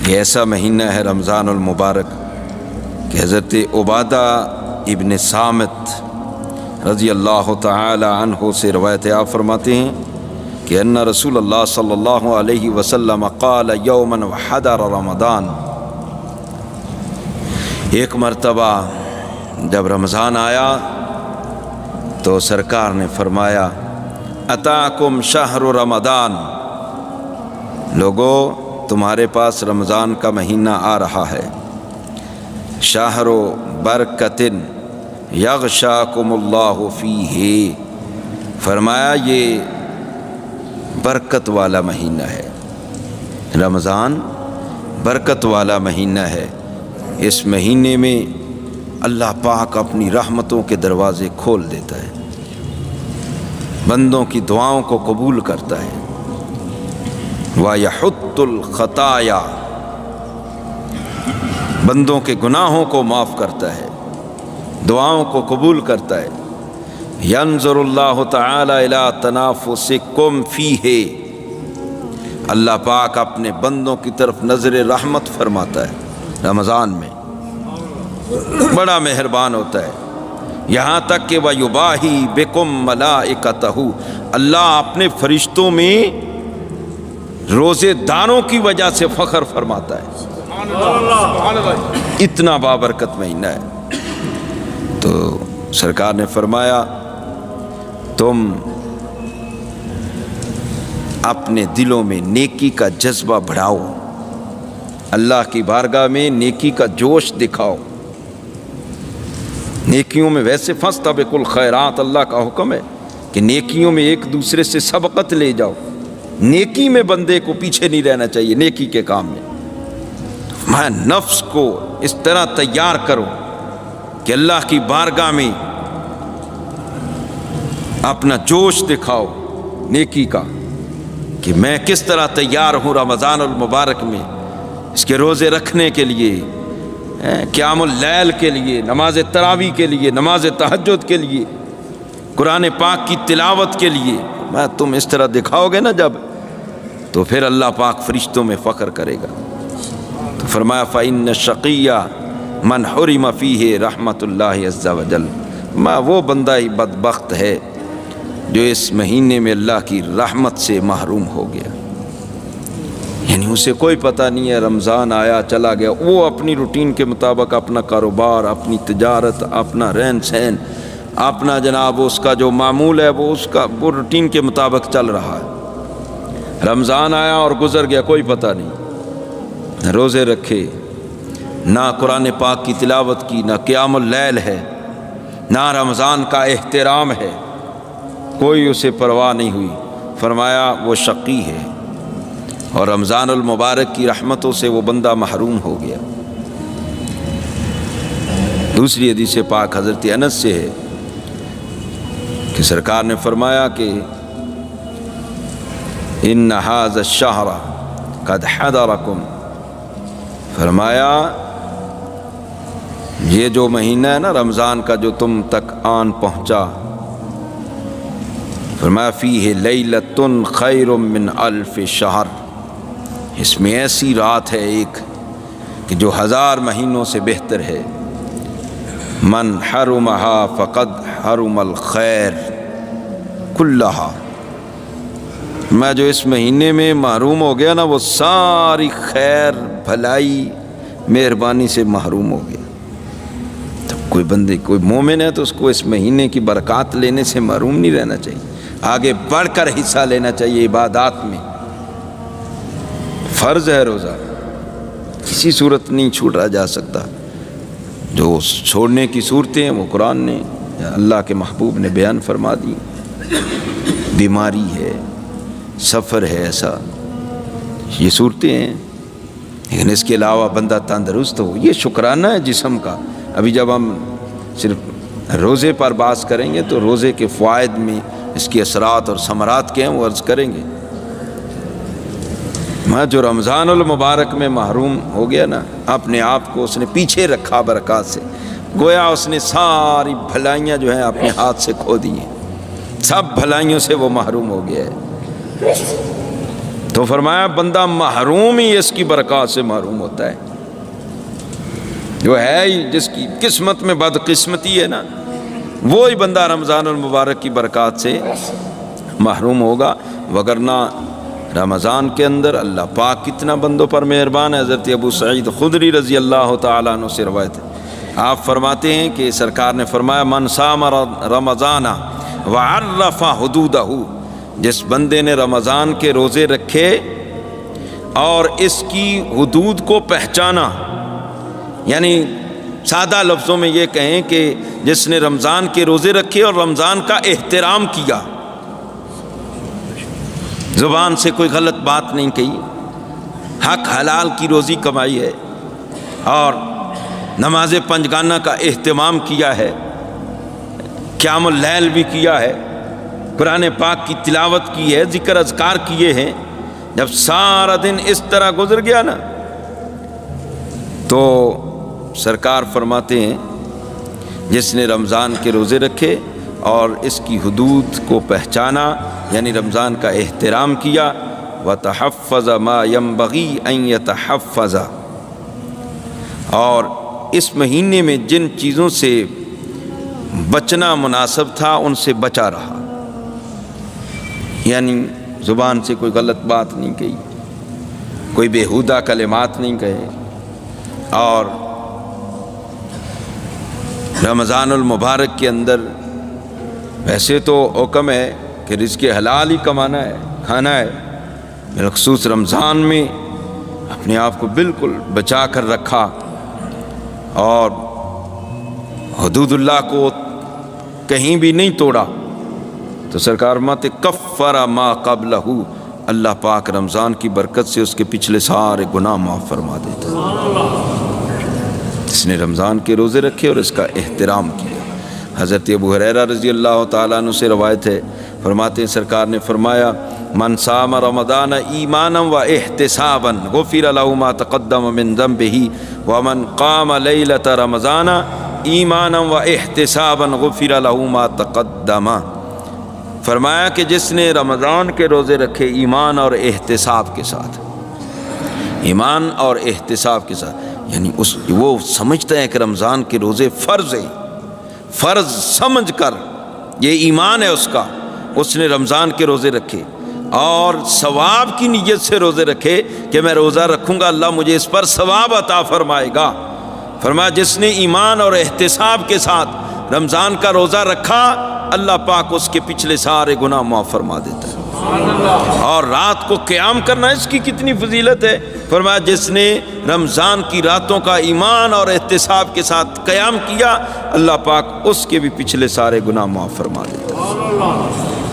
یہ ایسا مہینہ ہے رمضان المبارک کہ حضرت عبادہ ابن صامت رضی اللہ تعالی عنہ سے روایت آپ فرماتے ہیں کہ ان رسول اللہ صلی اللہ علیہ وسلم قال یوما وحضر رمضان، ایک مرتبہ جب رمضان آیا تو سرکار نے فرمایا اتاکم شہر رمضان، لوگو تمہارے پاس رمضان کا مہینہ آ رہا ہے، شہر برکت یغشاکم اللہ فیہ، فرمایا یہ برکت والا مہینہ ہے، رمضان برکت والا مہینہ ہے، اس مہینے میں اللہ پاک اپنی رحمتوں کے دروازے کھول دیتا ہے، بندوں کی دعاؤں کو قبول کرتا ہے، وَيَحُطُّ الْخَطَايَا، بندوں کے گناہوں کو معاف کرتا ہے، دعاؤں کو قبول کرتا ہے، يَنظُرُ اللَّهُ تَعَالَى إِلَىٰ تَنَافُسِكُمْ فِيهِ، اللہ پاک اپنے بندوں کی طرف نظر رحمت فرماتا ہے رمضان میں، بڑا مہربان ہوتا ہے، یہاں تک کہ وَيُبَاهِي بِكُمْ مَلَائِكَتَهُ، اللہ اپنے فرشتوں میں روزے داروں کی وجہ سے فخر فرماتا ہے، اتنا بابرکت مہینہ ہے۔ تو سرکار نے فرمایا تم اپنے دلوں میں نیکی کا جذبہ بڑھاؤ، اللہ کی بارگاہ میں نیکی کا جوش دکھاؤ، نیکیوں میں ویسے فاستبقوا الخیرات، اللہ کا حکم ہے کہ نیکیوں میں ایک دوسرے سے سبقت لے جاؤ، نیکی میں بندے کو پیچھے نہیں رہنا چاہیے، نیکی کے کام میں میں نفس کو اس طرح تیار کرو کہ اللہ کی بارگاہ میں اپنا جوش دکھاؤ نیکی کا، کہ میں کس طرح تیار ہوں رمضان المبارک میں اس کے روزے رکھنے کے لیے، قیام اللیل کے لیے، نماز تراویح کے لیے، نماز تہجد کے لیے، قرآن پاک کی تلاوت کے لیے، میں تم اس طرح دکھاؤ گے نا جب، تو پھر اللہ پاک فرشتوں میں فخر کرے گا۔ تو فرمایا فَإِنَّ الشَّقِيَّ مَنْ حُرِمَ فِيهِ رحمت اللہ عز وجل، میں وہ بندہ ہی بدبخت ہے جو اس مہینے میں اللہ کی رحمت سے محروم ہو گیا، یعنی اسے کوئی پتہ نہیں ہے رمضان آیا چلا گیا، وہ اپنی روٹین کے مطابق اپنا کاروبار، اپنی تجارت، اپنا رہن سہن، اپنا جناب اس کا جو معمول ہے وہ روٹین کے مطابق چل رہا ہے، رمضان آیا اور گزر گیا، کوئی پتہ نہیں، روزے رکھے، نہ قرآن پاک کی تلاوت کی، نہ قیام اللیل ہے، نہ رمضان کا احترام ہے، کوئی اسے پرواہ نہیں ہوئی، فرمایا وہ شقی ہے اور رمضان المبارک کی رحمتوں سے وہ بندہ محروم ہو گیا۔ دوسری حدیث پاک حضرت انس سے ہے کہ سرکار نے فرمایا کہ ان ھذا الشہر قد حضرکم، فرمایا یہ جو مہینہ ہے نا رمضان کا جو تم تک آن پہنچا، فرمایا فیہ لیلۃ خیر من الف شہر، اس میں ایسی رات ہے ایک کہ جو 1000 مہینوں سے بہتر ہے، من حرمہا فقد حرم الخیر کلہا، میں جو اس مہینے میں محروم ہو گیا نا وہ ساری خیر بھلائی مہربانی سے محروم ہو گیا۔ تو کوئی بندے کوئی مومن ہے تو اس کو اس مہینے کی برکات لینے سے محروم نہیں رہنا چاہیے، آگے بڑھ کر حصہ لینا چاہیے عبادات میں، فرض ہے روزہ، کسی صورت نہیں چھوڑا جا سکتا، جو چھوڑنے کی صورتیں ہیں وہ قرآن نے اللہ کے محبوب نے بیان فرما دی، بیماری ہے، سفر ہے، ایسا یہ صورتیں ہیں، لیکن اس کے علاوہ بندہ تندرست ہو، یہ شکرانہ ہے جسم کا۔ ابھی جب ہم صرف روزے پر بات کریں گے تو روزے کے فوائد میں اس کے اثرات اور ثمرات کے ہیں وہ عرض کریں گے۔ میں جو رمضان المبارک میں محروم ہو گیا نا، اپنے آپ کو اس نے پیچھے رکھا برکات سے، گویا اس نے ساری بھلائیاں جو ہیں اپنے ہاتھ سے کھو دی ہیں، سب بھلائیوں سے وہ محروم ہو گیا ہے۔ تو فرمایا بندہ محروم ہی اس کی برکات سے محروم ہوتا ہے، جو ہے ہی جس کی قسمت میں بدقسمتی ہے نا، وہی بندہ رمضان المبارک کی برکات سے محروم ہوگا۔ وگرنہ رمضان کے اندر اللہ پاک کتنا بندوں پر مہربان ہے۔ حضرت ابو سعید خدری رضی اللہ تعالیٰ عنہ سے روایت ہے، آپ فرماتے ہیں کہ سرکار نے فرمایا من صام رمضان وعرف حدودہ، جس بندے نے رمضان کے روزے رکھے اور اس کی حدود کو پہچانا، یعنی سادہ لفظوں میں یہ کہیں کہ جس نے رمضان کے روزے رکھے اور رمضان کا احترام کیا، زبان سے کوئی غلط بات نہیں کہی، حق حلال کی روزی کمائی ہے اور نماز پنجگانہ کا اہتمام کیا ہے، قیام اللیل بھی کیا ہے، قرآن پاک کی تلاوت کی ہے، ذکر اذکار کیے ہیں، جب سارا دن اس طرح گزر گیا نا تو سرکار فرماتے ہیں جس نے رمضان کے روزے رکھے اور اس کی حدود کو پہچانا، یعنی رمضان کا احترام کیا، وَتَحَفَّظَ مَا يَنبَغِي أَن يَتَحَفَّظَ، اور اس مہینے میں جن چیزوں سے بچنا مناسب تھا ان سے بچا رہا، یعنی زبان سے کوئی غلط بات نہیں کہی، کوئی بیہودہ کلمات نہیں کہے، اور رمضان المبارک کے اندر ویسے تو حکم ہے کہ رزق حلال ہی کمانا ہے، کھانا ہے، بالخصوص رمضان میں اپنے آپ کو بالکل بچا کر رکھا اور حدود اللہ کو کہیں بھی نہیں توڑا، تو سرکار فرماتے کفر ما قبلہ، اللہ پاک رمضان کی برکت سے اس کے پچھلے سارے گناہ معاف فرما دیتا ہے، اس نے رمضان کے روزے رکھے اور اس کا احترام کیا۔ حضرت ابو ہریرہ رضی اللہ تعالیٰ عنہ سے روایت ہے، فرماتے ہیں سرکار نے فرمایا من صام رمضان ایمانا و احتسابا غفر له ما تقدم من ذنبه ومن قام لیلۃ رمضان ایمانا و احتسابا غفر له ما تقدم، فرمایا کہ جس نے رمضان کے روزے رکھے ایمان اور احتساب کے ساتھ، ایمان اور احتساب کے ساتھ، یعنی وہ سمجھتا ہے کہ رمضان کے روزے فرض ہیں، فرض سمجھ کر یہ ایمان ہے اس کا، اس نے رمضان کے روزے رکھے اور ثواب کی نیت سے روزے رکھے کہ میں روزہ رکھوں گا اللہ مجھے اس پر ثواب عطا فرمائے گا، فرمایا جس نے ایمان اور احتساب کے ساتھ رمضان کا روزہ رکھا اللہ پاک اس کے پچھلے سارے گناہ معاف فرما دیتا ہے۔ اور رات کو قیام کرنا اس کی کتنی فضیلت ہے، فرمایا جس نے رمضان کی راتوں کا ایمان اور احتساب کے ساتھ قیام کیا اللہ پاک اس کے بھی پچھلے سارے گناہ معاف فرما دیتا ہے۔